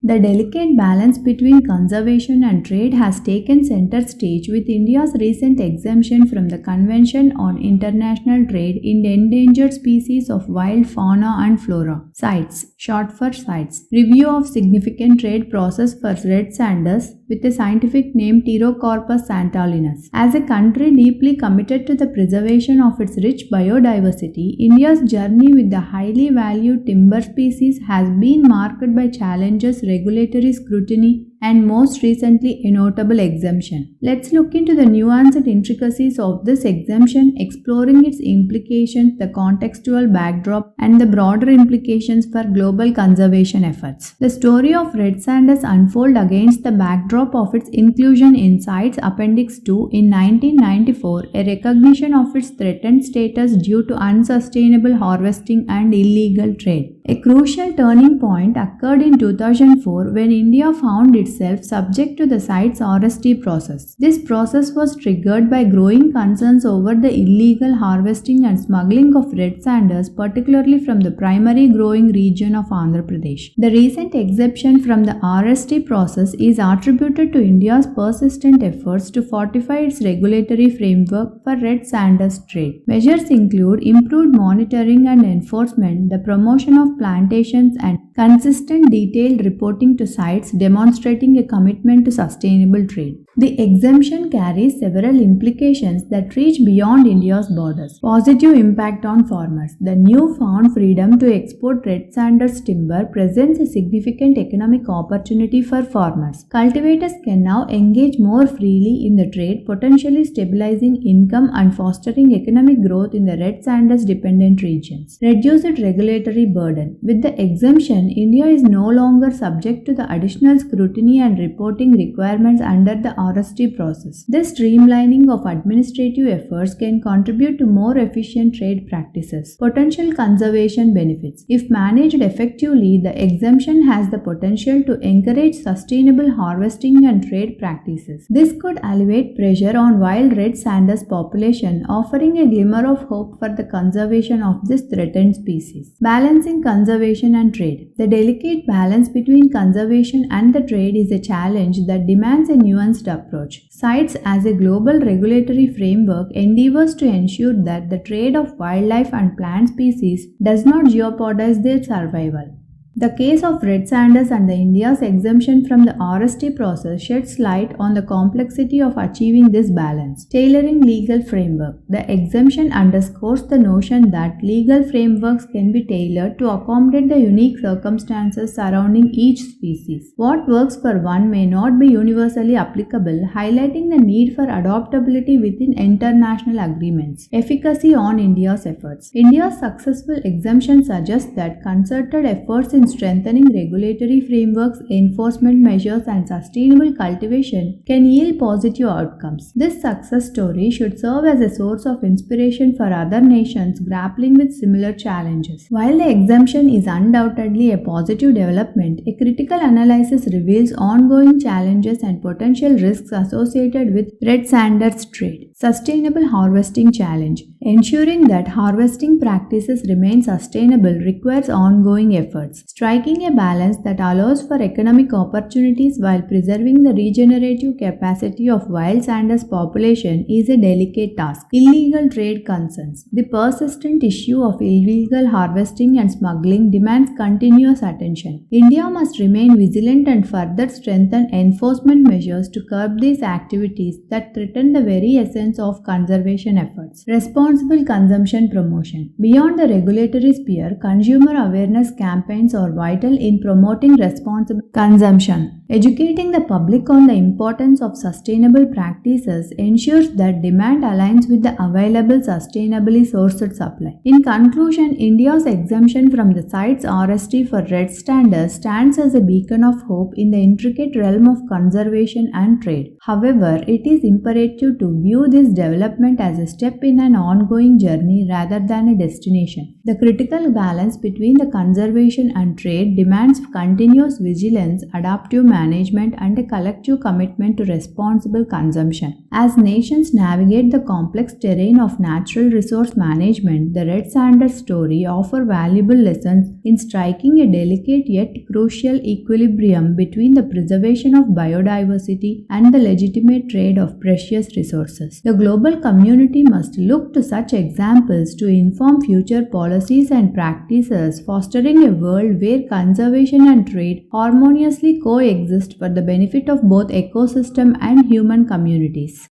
The delicate balance between conservation and trade has taken center stage with India's recent exemption from the Convention on International Trade in Endangered Species of Wild Fauna and Flora, CITES, short for CITES, review of significant trade process for red sanders with a scientific name Pterocarpus santalinus. As a country deeply committed to the preservation of its rich biodiversity, India's journey with the highly valued timber species has been marked by challenges, regulatory scrutiny, and most recently a notable exemption. Let's look into the nuanced intricacies of this exemption, exploring its implications, the contextual backdrop, and the broader implications for global conservation efforts. The story of red sanders unfolds against the backdrop of its inclusion in CITES Appendix 2 in 1994, a recognition of its threatened status due to unsustainable harvesting and illegal trade. A crucial turning point occurred in 2004 when India found itself subject to the CITES RST process. This process was triggered by growing concerns over the illegal harvesting and smuggling of red sanders, particularly from the primary growing region of Andhra Pradesh. The recent exemption from the RST process is attributed to India's persistent efforts to fortify its regulatory framework for red sanders trade. Measures include improved monitoring and enforcement, the promotion of plantations, and consistent detailed reporting to CITES demonstrating a commitment to sustainable trade. The exemption carries several implications that reach beyond India's borders. Positive impact on farmers. The newfound freedom to export red sanders timber presents a significant economic opportunity for farmers. Cultivators can now engage more freely in the trade, potentially stabilizing income and fostering economic growth in the red sanders dependent regions. Reduced regulatory burden. With the exemption, India is no longer subject to the additional scrutiny and reporting requirements under the RST process. This streamlining of administrative efforts can contribute to more efficient trade practices. Potential conservation benefits. If managed effectively, the exemption has the potential to encourage sustainable harvesting and trade practices. This could alleviate pressure on wild red sanders population, offering a glimmer of hope for the conservation of this threatened species. Balancing conservation and trade. The delicate balance between conservation and the trade is a challenge that demands a nuanced approach. CITES as a global regulatory framework endeavors to ensure that the trade of wildlife and plant species does not jeopardize their survival. The case of red sanders and the India's exemption from the RST process sheds light on the complexity of achieving this balance. Tailoring legal framework. The exemption underscores the notion that legal frameworks can be tailored to accommodate the unique circumstances surrounding each species. What works for one may not be universally applicable, highlighting the need for adaptability within international agreements. Efficacy on India's efforts. India's successful exemption suggests that concerted efforts in strengthening regulatory frameworks, enforcement measures, and sustainable cultivation can yield positive outcomes. This success story should serve as a source of inspiration for other nations grappling with similar challenges. While the exemption is undoubtedly a positive development, a critical analysis reveals ongoing challenges and potential risks associated with red sanders trade. Sustainable harvesting challenge. Ensuring that harvesting practices remain sustainable requires ongoing efforts. Striking a balance that allows for economic opportunities while preserving the regenerative capacity of wild sanders population is a delicate task. Illegal trade concerns. The persistent issue of illegal harvesting and smuggling demands continuous attention. India must remain vigilant and further strengthen enforcement measures to curb these activities that threaten the very essence of conservation efforts. Responsible consumption promotion. Beyond the regulatory sphere, consumer awareness campaigns are vital in promoting responsible consumption. Educating the public on the importance of sustainable practices ensures that demand aligns with the available sustainably sourced supply. In conclusion, India's exemption from the CITES RST for red sanders stands as a beacon of hope in the intricate realm of conservation and trade. However, it is imperative to view this development as a step in an ongoing journey rather than a destination. The critical balance between the conservation and and trade demands continuous vigilance, adaptive management, and a collective commitment to responsible consumption. As nations navigate the complex terrain of natural resource management, the Red Sanders story offers valuable lessons in striking a delicate yet crucial equilibrium between the preservation of biodiversity and the legitimate trade of precious resources. The global community must look to such examples to inform future policies and practices, fostering a world where conservation and trade harmoniously coexist for the benefit of both ecosystem and human communities.